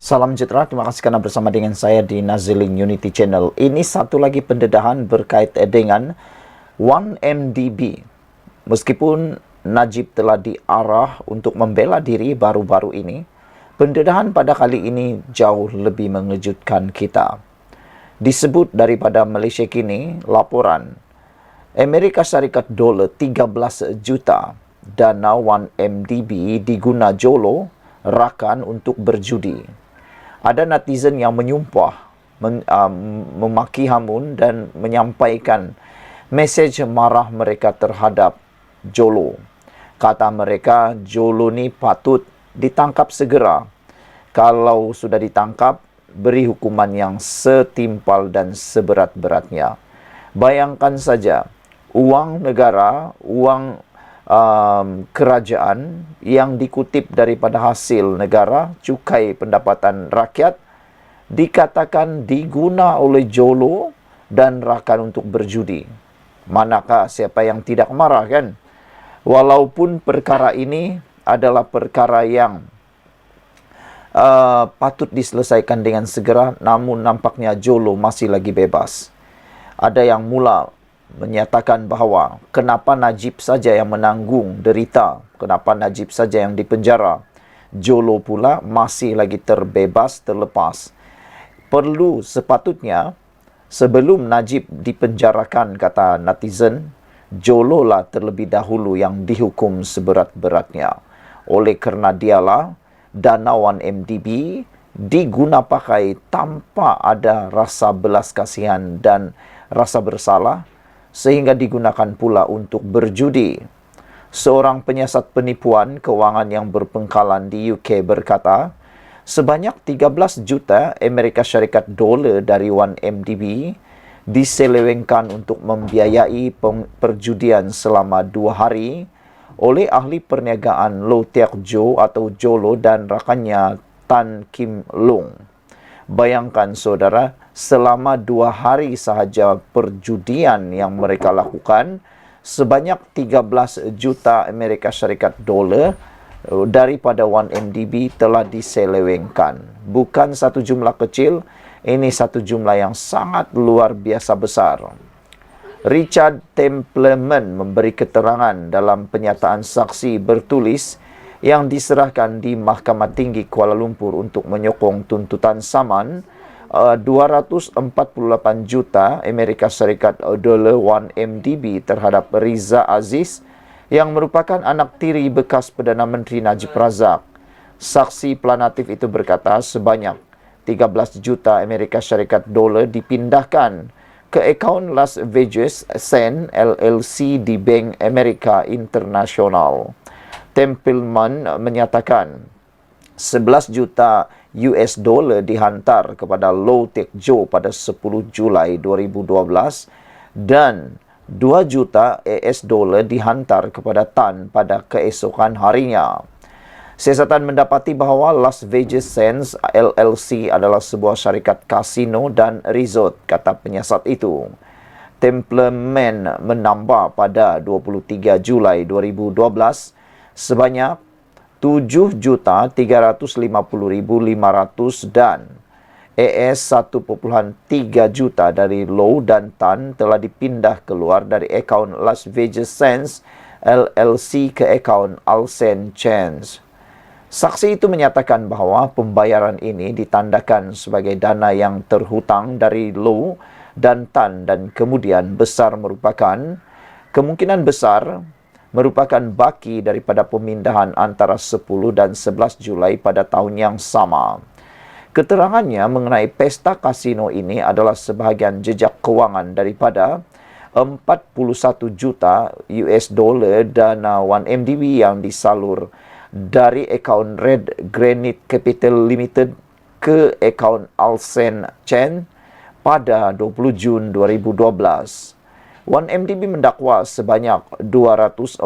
Salam sejahtera, terima kasih karena bersama dengan saya di Naziling Unity Channel. Ini satu lagi pendedahan berkait dengan 1MDB. Meskipun Najib telah diarah untuk membela diri baru-baru ini, pendedahan pada kali ini jauh lebih mengejutkan kita. Disebut daripada Malaysia kini, laporan Amerika Syarikat dolar 13 juta dana 1MDB diguna jolo rakan untuk berjudi. Ada netizen yang menyumpah, memaki hamun dan menyampaikan mesej marah mereka terhadap Jolo. Kata mereka, Jolo ni patut ditangkap segera. Kalau sudah ditangkap, beri hukuman yang setimpal dan seberat-beratnya. Bayangkan saja, uang negara, uang kerajaan yang dikutip daripada hasil negara, cukai pendapatan rakyat, dikatakan diguna oleh Jolo dan rakan untuk berjudi. Manakah siapa yang tidak marah, kan? Walaupun perkara ini adalah perkara yang patut diselesaikan dengan segera, namun nampaknya Jolo masih lagi bebas. Ada yang mula menyatakan bahawa kenapa Najib saja yang menanggung derita, kenapa Najib saja yang dipenjara, Jolo pula masih lagi terbebas, terlepas. Perlu sepatutnya sebelum Najib dipenjarakan, kata netizen, Jolo lah terlebih dahulu yang dihukum seberat-beratnya. Oleh kerana dialah dana 1MDB diguna pakai tanpa ada rasa belas kasihan dan rasa bersalah, sehingga digunakan pula untuk berjudi. Seorang penyiasat penipuan kewangan yang berpengkalan di UK berkata, sebanyak 13 juta Amerika Syarikat dolar dari 1MDB diselewengkan untuk membiayai perjudian selama 2 hari oleh ahli perniagaan Low Teck Jo atau Jolo dan rakannya Tan Kim Long. Bayangkan saudara, selama 2 hari sahaja perjudian yang mereka lakukan, sebanyak 13 juta Amerika Syarikat dolar daripada 1MDB telah diselewengkan. Bukan satu jumlah kecil, ini satu jumlah yang sangat luar biasa besar. Richard Templeman memberi keterangan dalam penyataan saksi bertulis yang diserahkan di Mahkamah Tinggi Kuala Lumpur untuk menyokong tuntutan saman 248 juta Amerika Syarikat dolar 1MDB terhadap Riza Aziz yang merupakan anak tiri bekas Perdana Menteri Najib Razak. Saksi pelanatif itu berkata sebanyak 13 juta Amerika Syarikat dolar dipindahkan ke akaun Las Vegas Sands LLC di Bank Amerika Internasional. Templeman menyatakan 11 juta US dollar dihantar kepada Low Teck Jo pada 10 Julai 2012 dan 2 juta AS dollar dihantar kepada Tan pada keesokan harinya. Siasatan mendapati bahawa Las Vegas Sands LLC adalah sebuah syarikat kasino dan resort, kata penyiasat itu. Templeman menambah pada 23 Julai 2012 sebanyak 7.350.500 dan AS 1.3 juta dari Low dan Tan telah dipindah keluar dari akaun Las Vegas Sands LLC ke akaun Alsen Chance. Saksi itu menyatakan bahawa pembayaran ini ditandakan sebagai dana yang terhutang dari Low dan Tan dan kemudian kemungkinan besar merupakan baki daripada pemindahan antara 10 dan 11 Julai pada tahun yang sama. Keterangannya mengenai pesta kasino ini adalah sebahagian jejak kewangan daripada 41 juta US dollar dana 1MDB yang disalur dari akaun Red Granite Capital Limited ke akaun Alsen Chen pada 20 Jun 2012. 1MDB mendakwa sebanyak 248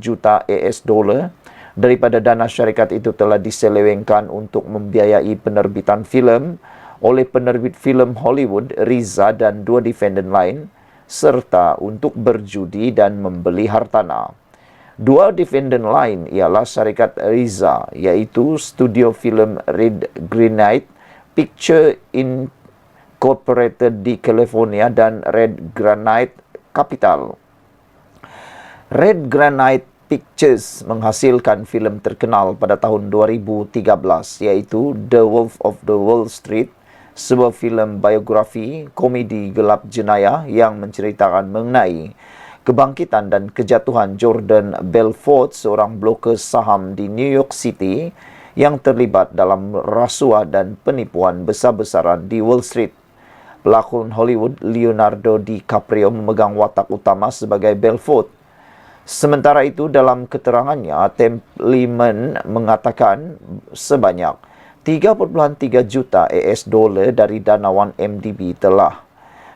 juta AS dollar daripada dana syarikat itu telah diselewengkan untuk membiayai penerbitan filem oleh penerbit filem Hollywood, Riza dan 2 defendant lain, serta untuk berjudi dan membeli hartanah. Dua defendant lain ialah syarikat Riza, iaitu studio filem Red Granite Picture Incorporated di California dan Red Granite Capital. Red Granite Pictures menghasilkan filem terkenal pada tahun 2013 iaitu The Wolf of the Wall Street, sebuah filem biografi komedi gelap jenayah yang menceritakan mengenai kebangkitan dan kejatuhan Jordan Belfort, seorang broker saham di New York City yang terlibat dalam rasuah dan penipuan besar-besaran di Wall Street. Pelakon Hollywood Leonardo DiCaprio memegang watak utama sebagai Belfort. Sementara itu, dalam keterangannya, Templeman mengatakan sebanyak 3,3 juta US dollar dari dana 1MDB telah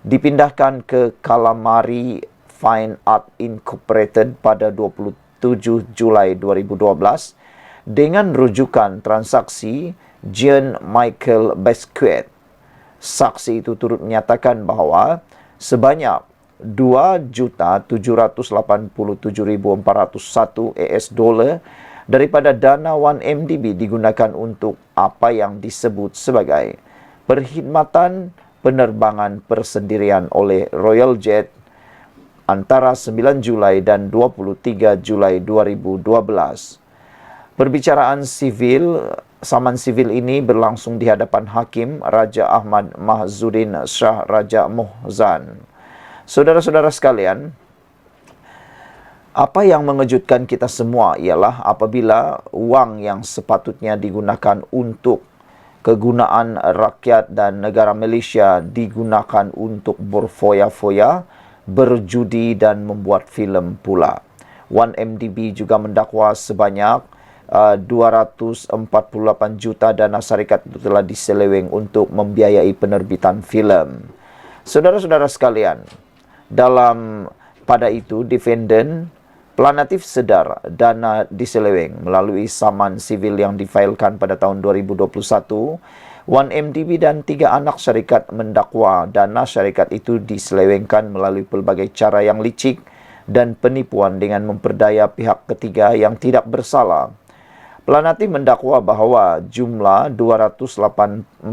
dipindahkan ke Calamari Fine Art Incorporated pada 27 Julai 2012 dengan rujukan transaksi Jean Michael Basquiat. Saksi itu turut menyatakan bahawa sebanyak 2,787,401 US dollar daripada dana 1MDB digunakan untuk apa yang disebut sebagai perkhidmatan penerbangan persendirian oleh Royal Jet antara 9 Julai dan 23 Julai 2012. Perbicaraan saman sivil ini berlangsung di hadapan Hakim Raja Ahmad Mahzuddin Shah Raja Mohzan. Saudara-saudara sekalian, apa yang mengejutkan kita semua ialah apabila wang yang sepatutnya digunakan untuk kegunaan rakyat dan negara Malaysia digunakan untuk berfoya-foya, berjudi dan membuat filem pula. 1MDB juga mendakwa sebanyak 248 juta dana syarikat itu telah diseleweng untuk membiayai penerbitan filem. Saudara-saudara sekalian, pada itu defendant planatif sedar dana diseleweng melalui saman sivil yang difailkan pada tahun 2021. 1MDB dan 3 anak syarikat mendakwa dana syarikat itu diselewengkan melalui pelbagai cara yang licik dan penipuan dengan memperdaya pihak ketiga yang tidak bersalah. Planatif mendakwa bahawa jumlah 248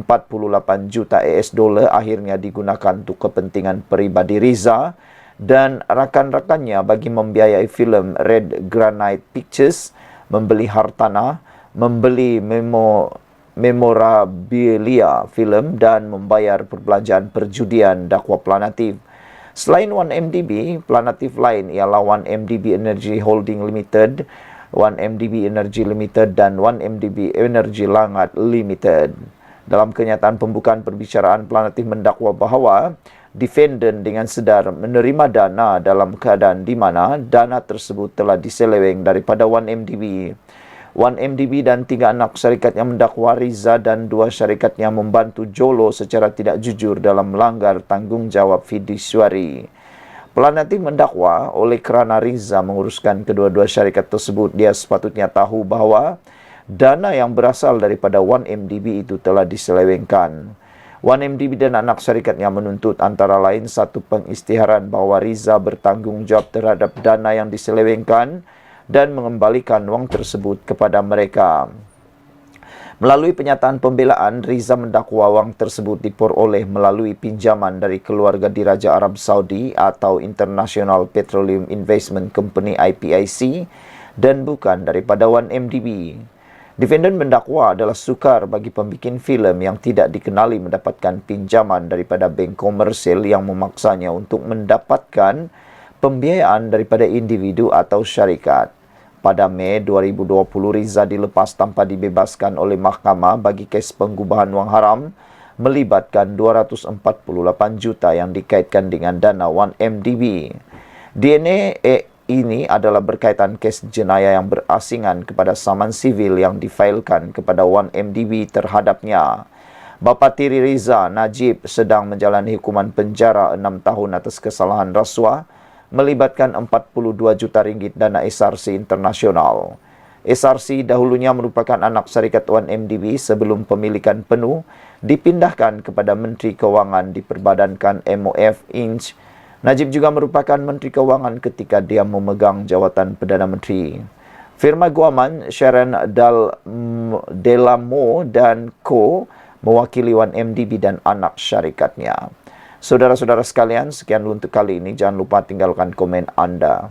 juta US dollar akhirnya digunakan untuk kepentingan peribadi Riza dan rakan-rakannya bagi membiayai filem Red Granite Pictures, membeli hartanah, membeli memorabilia filem dan membayar perbelanjaan perjudian, dakwa planatif. Selain 1MDB, planatif lain ialah 1MDB Energy Holding Limited, 1MDB Energy Limited dan 1MDB Energy Langat Limited. Dalam kenyataan pembukaan perbicaraan, planatif mendakwa bahawa defendant dengan sedar menerima dana dalam keadaan di mana dana tersebut telah diseleweng daripada 1MDB. 1MDB dan 3 anak syarikat yang mendakwa Riza dan 2 syarikatnya membantu Jolo secara tidak jujur dalam melanggar tanggungjawab fidusiari. Planatif mendakwa oleh kerana Riza menguruskan kedua-dua syarikat tersebut, dia sepatutnya tahu bahawa dana yang berasal daripada 1MDB itu telah diselewengkan. 1MDB dan anak syarikatnya menuntut antara lain satu pengisytiharan bahawa Riza bertanggungjawab terhadap dana yang diselewengkan dan mengembalikan wang tersebut kepada mereka. Melalui penyataan pembelaan, Riza mendakwa wang tersebut diperoleh melalui pinjaman dari keluarga Diraja Arab Saudi atau International Petroleum Investment Company IPIC dan bukan daripada 1MDB. Defendant mendakwa adalah sukar bagi pembikin filem yang tidak dikenali mendapatkan pinjaman daripada bank komersil yang memaksanya untuk mendapatkan pembiayaan daripada individu atau syarikat. Pada Mei 2020, Riza dilepas tanpa dibebaskan oleh mahkamah bagi kes pengubahan wang haram melibatkan 248 juta yang dikaitkan dengan dana 1MDB. DNA ini adalah berkaitan kes jenayah yang berasingan kepada saman sivil yang difailkan kepada 1MDB terhadapnya. Bapa tiri Riza, Najib, sedang menjalani hukuman penjara 6 tahun atas kesalahan rasuah melibatkan 42 juta ringgit dana SRC Internasional. SRC dahulunya merupakan anak syarikat 1MDB sebelum pemilikan penuh dipindahkan kepada Menteri Kewangan diperbadankan MOF Inch Najib juga merupakan Menteri Kewangan ketika dia memegang jawatan Perdana Menteri. Firma Guaman, Sharon Delamo dan Co. mewakili 1MDB dan anak syarikatnya. Saudara-saudara sekalian, sekian untuk kali ini. Jangan lupa tinggalkan komen anda.